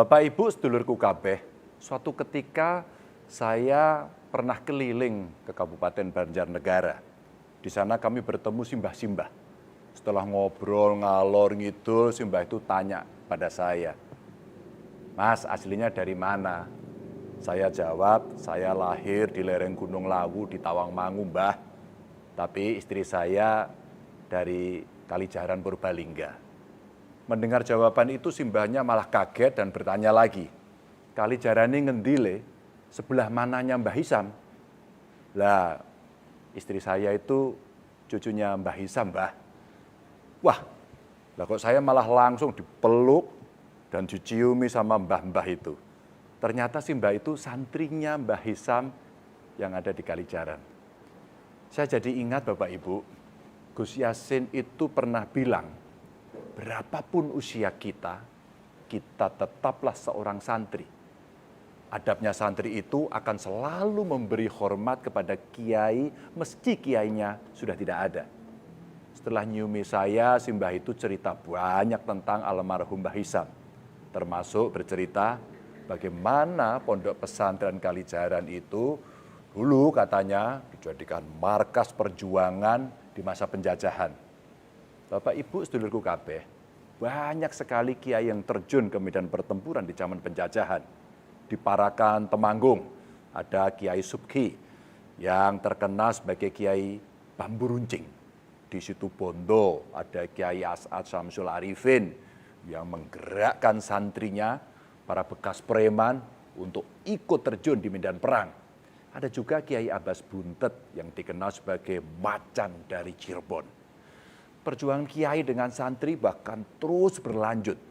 Bapak Ibu sedulurku kabeh, suatu ketika saya pernah keliling ke Kabupaten Banjarnegara. Di sana kami bertemu simbah-simbah. Setelah ngobrol ngalor ngidul, simbah itu tanya pada saya, "Mas, aslinya dari mana?" Saya jawab, "Saya lahir di lereng Gunung Lawu di Tawangmangu, Mbah. Tapi istri saya dari Kalijaran Purbalingga." Mendengar jawaban itu simbahnya malah kaget dan bertanya lagi, "Kalijarane ngendi le? Sebelah mananya Mbah Hisam?" Lah, istri saya itu cucunya Mbah Hisam, Mbah. Wah, lah kok saya malah langsung dipeluk dan diciumi sama mbah-mbah itu. Ternyata si mbah itu santrinya Mbah Hisam yang ada di Kalijaran. Saya jadi ingat Bapak Ibu, Gus Yasin itu pernah bilang, berapapun usia kita, kita tetaplah seorang santri. Adabnya santri itu akan selalu memberi hormat kepada kiai meski kiainya sudah tidak ada. Setelah nyumi saya, simbah itu cerita banyak tentang almarhum Mbah Hisam. Termasuk bercerita bagaimana pondok pesantren Kalijaran itu dulu katanya dijadikan markas perjuangan di masa penjajahan. Bapak Ibu sedulurku kabeh, banyak sekali kiai yang terjun ke medan pertempuran di zaman penjajahan. Di Parakan Temanggung ada Kiai Subki yang terkenal sebagai Kiai Bambu Runcing. Di situ Bondo ada Kiai As'ad Syamsul Arifin yang menggerakkan santrinya, para bekas preman untuk ikut terjun di medan perang. Ada juga Kiai Abbas Buntet yang dikenal sebagai macan dari Cirebon. Perjuangan kiai dengan santri bahkan terus berlanjut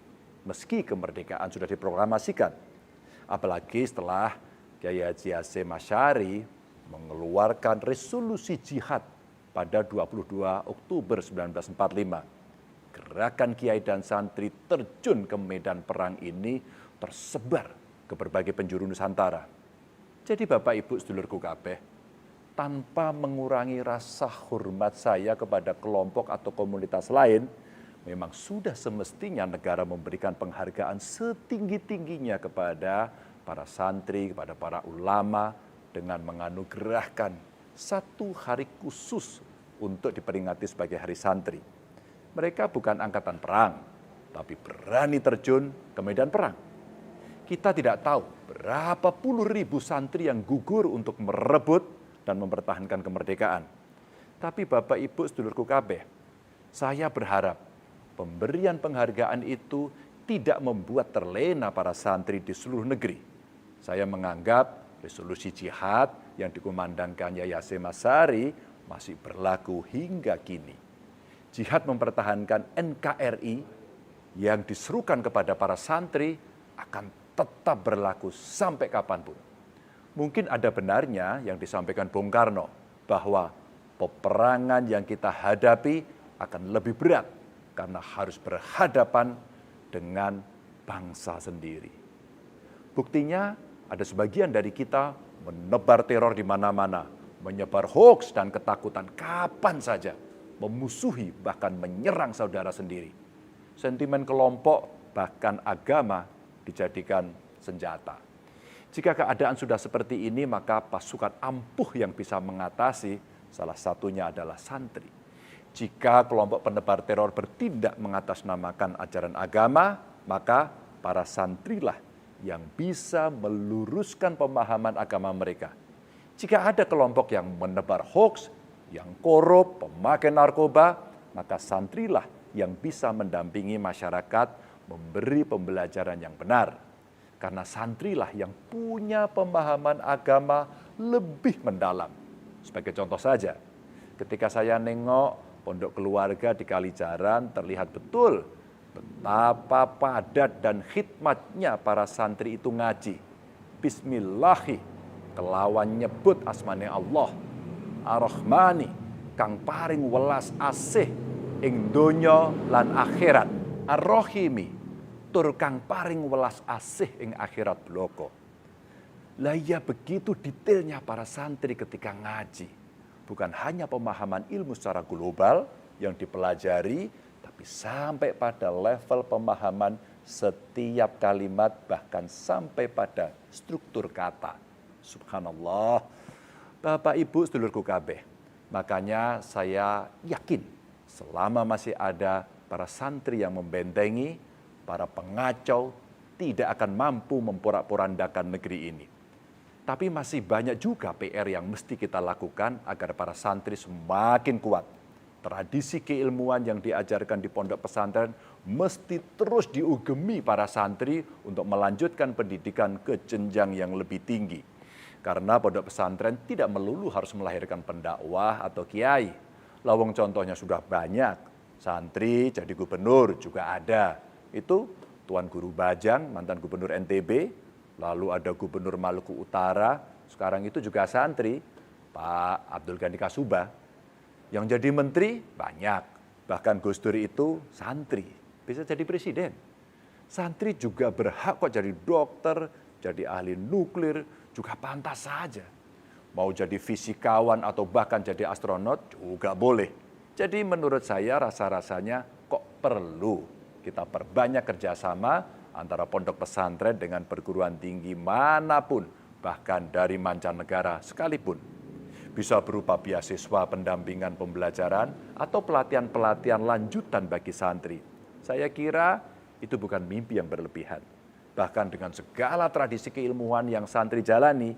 meski kemerdekaan sudah diproklamasikan. Apalagi setelah Kiai Haji Hasyim Asy'ari mengeluarkan resolusi jihad pada 22 Oktober 1945. Gerakan kiai dan santri terjun ke medan perang ini tersebar ke berbagai penjuru Nusantara. Jadi Bapak Ibu sedulurku kabeh, tanpa mengurangi rasa hormat saya kepada kelompok atau komunitas lain, memang sudah semestinya negara memberikan penghargaan setinggi-tingginya kepada para santri, kepada para ulama, dengan menganugerahkan satu hari khusus untuk diperingati sebagai Hari Santri. Mereka bukan angkatan perang, tapi berani terjun ke medan perang. Kita tidak tahu berapa puluh ribu santri yang gugur untuk merebut dan mempertahankan kemerdekaan. Tapi Bapak Ibu sedulurku kabeh, saya berharap pemberian penghargaan itu tidak membuat terlena para santri di seluruh negeri. Saya menganggap resolusi jihad yang dikumandangkan Yayi Hasyim Asy'ari masih berlaku hingga kini. Jihad mempertahankan NKRI yang diserukan kepada para santri akan tetap berlaku sampai kapanpun. Mungkin ada benarnya yang disampaikan Bung Karno bahwa peperangan yang kita hadapi akan lebih berat karena harus berhadapan dengan bangsa sendiri. Buktinya ada sebagian dari kita menebar teror di mana-mana, menyebar hoaks dan ketakutan kapan saja, memusuhi bahkan menyerang saudara sendiri. Sentimen kelompok bahkan agama dijadikan senjata. Jika keadaan sudah seperti ini, maka pasukan ampuh yang bisa mengatasi salah satunya adalah santri. Jika kelompok penebar teror bertindak mengatasnamakan ajaran agama, maka para santrilah yang bisa meluruskan pemahaman agama mereka. Jika ada kelompok yang menebar hoaks, yang korup, pemakai narkoba, maka santrilah yang bisa mendampingi masyarakat memberi pembelajaran yang benar. Karena santrilah yang punya pemahaman agama lebih mendalam. Sebagai contoh saja, ketika saya nengok pondok keluarga di Kalijaran, terlihat betul betapa padat dan khidmatnya para santri itu ngaji. Bismillahi, kelawan nyebut asmane Allah. Ar-Rahmani, kang paring welas asih ing donya lan akhirat. Ar-Rahimi, tur kang paring welas asih ing akhirat bloko. Lah ya begitu detailnya para santri ketika ngaji. Bukan hanya pemahaman ilmu secara global yang dipelajari, tapi sampai pada level pemahaman setiap kalimat bahkan sampai pada struktur kata. Subhanallah. Bapak Ibu sedulurku kabeh. Makanya saya yakin selama masih ada para santri yang membentengi, para pengacau tidak akan mampu memporak-porandakan negeri ini. Tapi masih banyak juga PR yang mesti kita lakukan agar para santri semakin kuat. Tradisi keilmuan yang diajarkan di pondok pesantren mesti terus diugemi para santri untuk melanjutkan pendidikan ke jenjang yang lebih tinggi. Karena pondok pesantren tidak melulu harus melahirkan pendakwah atau kiai. Lawang contohnya sudah banyak. Santri jadi gubernur juga ada. Itu Tuan Guru Bajang, mantan gubernur NTB, lalu ada Gubernur Maluku Utara, sekarang itu juga santri, Pak Abdul Ghani Kasubah. Yang jadi menteri banyak, bahkan Gus Dur itu santri, bisa jadi presiden. Santri juga berhak kok jadi dokter, jadi ahli nuklir, juga pantas saja. Mau jadi fisikawan atau bahkan jadi astronot juga boleh. Jadi menurut saya rasa-rasanya kok perlu kita perbanyak kerjasama antara pondok pesantren dengan perguruan tinggi manapun, bahkan dari mancanegara sekalipun. Bisa berupa beasiswa pendampingan pembelajaran atau pelatihan-pelatihan lanjutan bagi santri. Saya kira itu bukan mimpi yang berlebihan. Bahkan dengan segala tradisi keilmuan yang santri jalani,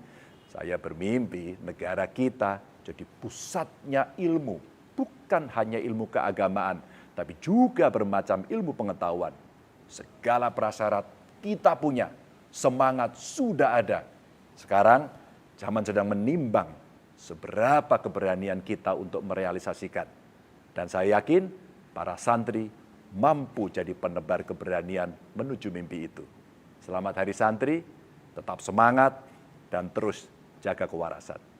saya bermimpi negara kita jadi pusatnya ilmu. Bukan hanya ilmu keagamaan, tapi juga bermacam ilmu pengetahuan. Segala prasyarat kita punya, semangat sudah ada. Sekarang zaman sedang menimbang seberapa keberanian kita untuk merealisasikan. Dan saya yakin para santri mampu jadi penebar keberanian menuju mimpi itu. Selamat Hari Santri, tetap semangat dan terus jaga kewarasan.